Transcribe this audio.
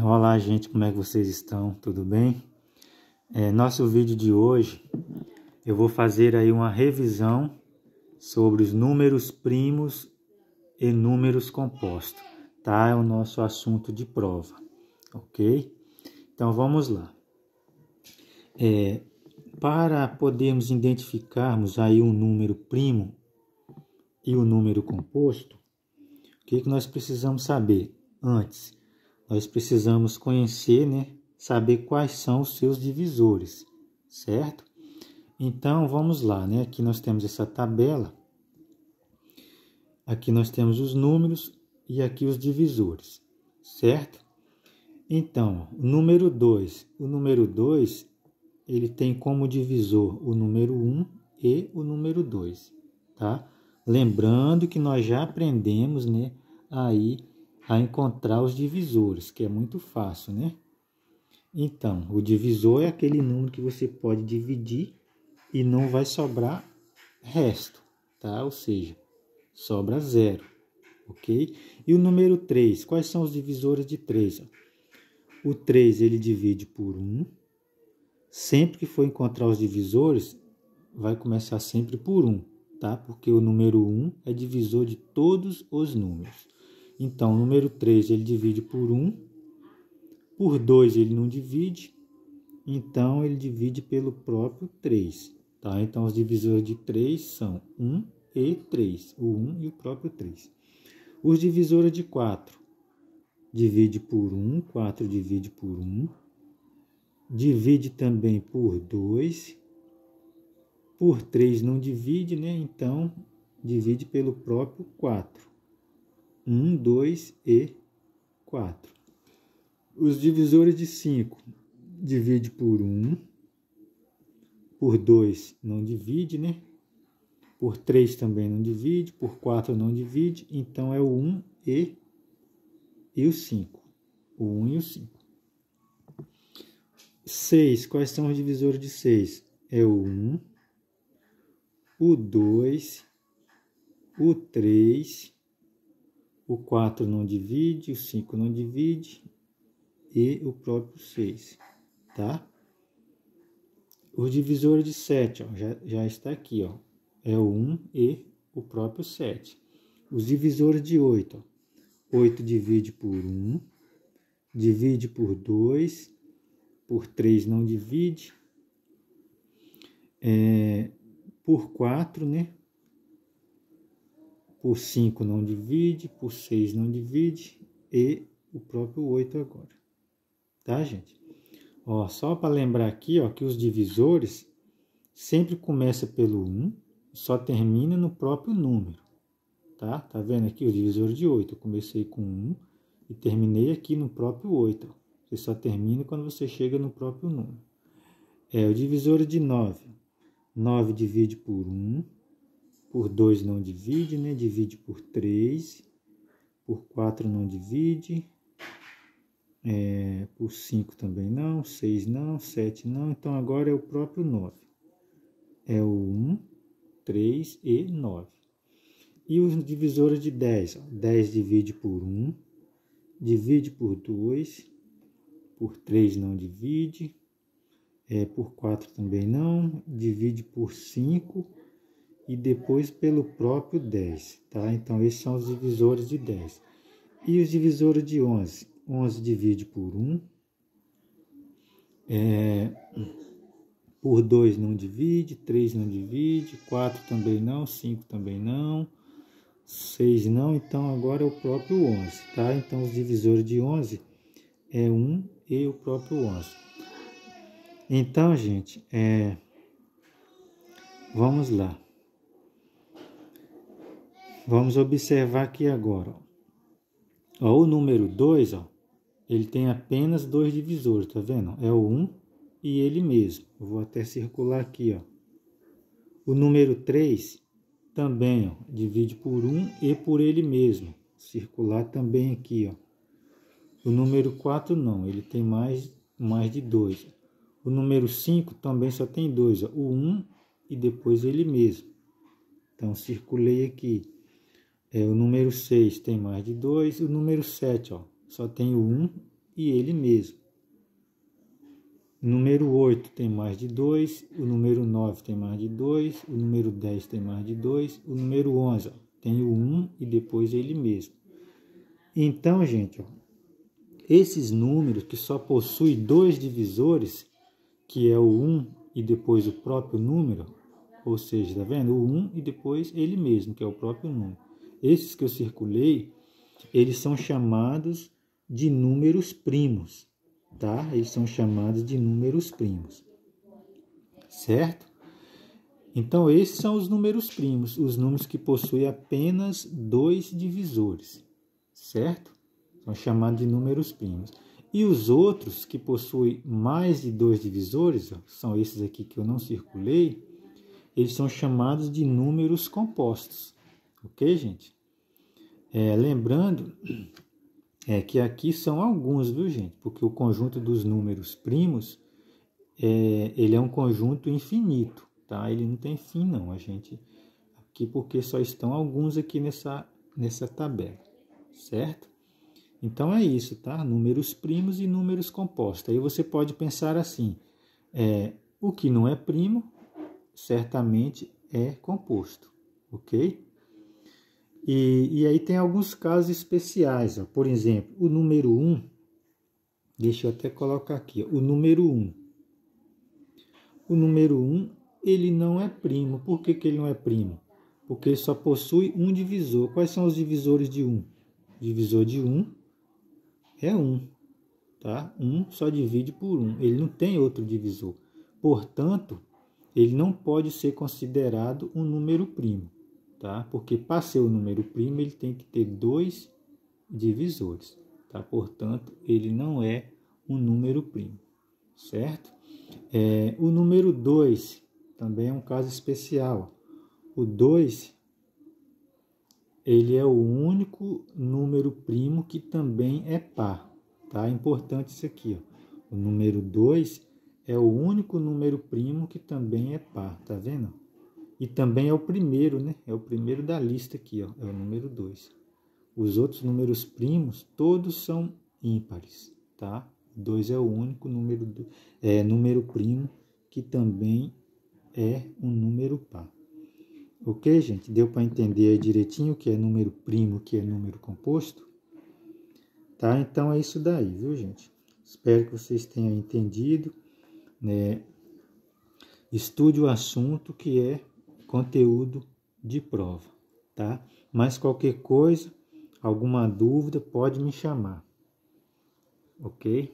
Olá, gente, como é que vocês estão? Tudo bem? Nosso vídeo de hoje eu vou fazer aí uma revisão sobre os números primos e números compostos, tá? É o nosso assunto de prova, ok? Então vamos lá. Para podermos identificarmos aí um número primo e o número composto, o que nós precisamos saber antes? Nós precisamos conhecer, saber quais são os seus divisores, certo? Então, vamos lá, Aqui nós temos essa tabela. Aqui nós temos os números e aqui os divisores, certo? Então, o número 2. O número 2, ele tem como divisor o número 1 e o número 2, tá? Lembrando que nós já aprendemos, aí a encontrar os divisores, que é muito fácil, Então, o divisor é aquele número que você pode dividir e não vai sobrar resto, tá? Ou seja, sobra 0, ok? E o número 3, quais são os divisores de 3? O 3, ele divide por 1. Sempre que for encontrar os divisores, vai começar sempre por 1, tá? Porque o número 1 é divisor de todos os números. Então, o número 3 ele divide por 1, por 2 ele não divide, então ele divide pelo próprio 3. Tá? Então, os divisores de 3 são 1 e 3, o 1 e o próprio 3. Os divisores de 4, divide por 1, 4 divide por 1, divide também por 2, por 3 não divide, então divide pelo próprio 4. 1, 2 e 4. Os divisores de 5, divide por 1, por 2 não divide, Por 3 também não divide, por 4 não divide, então é o 1 e o 5. O 1 e o 5. 6, quais são os divisores de 6? É o 1, o 2, o 3, o 4 não divide, o 5 não divide e o próprio 6, tá? Os divisores de 7, já está aqui, é o 1 e o próprio 7. Os divisores de 8, 8 divide por 1, divide por 2, por 3 não divide, por 4, por 5 não divide, por 6 não divide e o próprio 8 agora. Tá, gente? Só para lembrar aqui, que os divisores sempre começa pelo 1, só termina no próprio número. Tá? Tá vendo aqui os divisores de 8? Eu comecei com 1 e terminei aqui no próprio 8. Você só termina quando você chega no próprio número. O divisor de 9. 9 divide por 1, por 2 não divide, divide por 3, por 4 não divide, por 5 também não, 6 não, 7 não, então agora é o próprio 9. É o 1, 3 e 9. E os divisores de 10, 10 divide por 1, divide por 2, por 3 não divide, por 4 também não, divide por 5 e depois pelo próprio 10, tá? Então, esses são os divisores de 10. E os divisores de 11? 11 divide por 1, por 2 não divide, 3 não divide, 4 também não, 5 também não, 6 não, então agora é o próprio 11, tá? Então, os divisores de 11 é 1 e o próprio 11. Então, gente, vamos lá. Vamos observar aqui agora. O número 2, ele tem apenas 2 divisores, tá vendo? É o 1 e ele mesmo. Eu vou até circular aqui, O número 3 também, divide por 1 e por ele mesmo. Circular também aqui, O número 4 não, ele tem mais de 2. O número 5 também só tem 2, o 1 e depois ele mesmo. Então, circulei aqui. O número 6 tem mais de 2. O número 7, só tem o 1 e ele mesmo. O número 8 tem mais de 2, o número 9 tem mais de 2, o número 10 tem mais de 2, o número 11 tem o 1 e depois ele mesmo. Então, gente, esses números que só possuem 2 divisores, que é o 1 e depois o próprio número, ou seja, tá vendo? O 1 e depois ele mesmo, que é o próprio número. Esses que eu circulei, eles são chamados de números primos, tá? Eles são chamados de números primos, certo? Então, esses são os números primos, os números que possuem apenas 2 divisores, certo? São chamados de números primos. E os outros que possuem mais de 2 divisores, são esses aqui que eu não circulei, eles são chamados de números compostos, ok, gente? Lembrando que aqui são alguns, viu, gente? Porque o conjunto dos números primos, ele é um conjunto infinito, tá? Ele não tem fim, não, aqui porque só estão alguns aqui nessa tabela, certo? Então é isso, tá? Números primos e números compostos. Aí você pode pensar assim, o que não é primo, certamente é composto, ok? E aí tem alguns casos especiais, ó. Por exemplo, o número 1, deixa eu até colocar aqui, ó, o número 1. O número 1, ele não é primo. Por que ele não é primo? Porque ele só possui um divisor. Quais são os divisores de 1? O divisor de 1 é 1, tá? 1 só divide por 1, ele não tem outro divisor. Portanto, ele não pode ser considerado um número primo, tá? Porque para ser um número primo, ele tem que ter 2 divisores, tá? Portanto, ele não é um número primo, certo? O número 2 também é um caso especial. O 2, ele é o único número primo que também é par, tá? É importante isso aqui, ó. O número 2 é o único número primo que também é par, tá vendo? E também é o primeiro, né? É o primeiro da lista aqui, ó, é o número 2. Os outros números primos, todos são ímpares, tá? 2 é o único número primo que também é um número par. Ok, gente? Deu para entender aí direitinho o que é número primo, o que é número composto? Tá? Então é isso daí, viu, gente? Espero que vocês tenham entendido, né? Estude o assunto que é conteúdo de prova, tá? Mas qualquer coisa, alguma dúvida, pode me chamar, ok?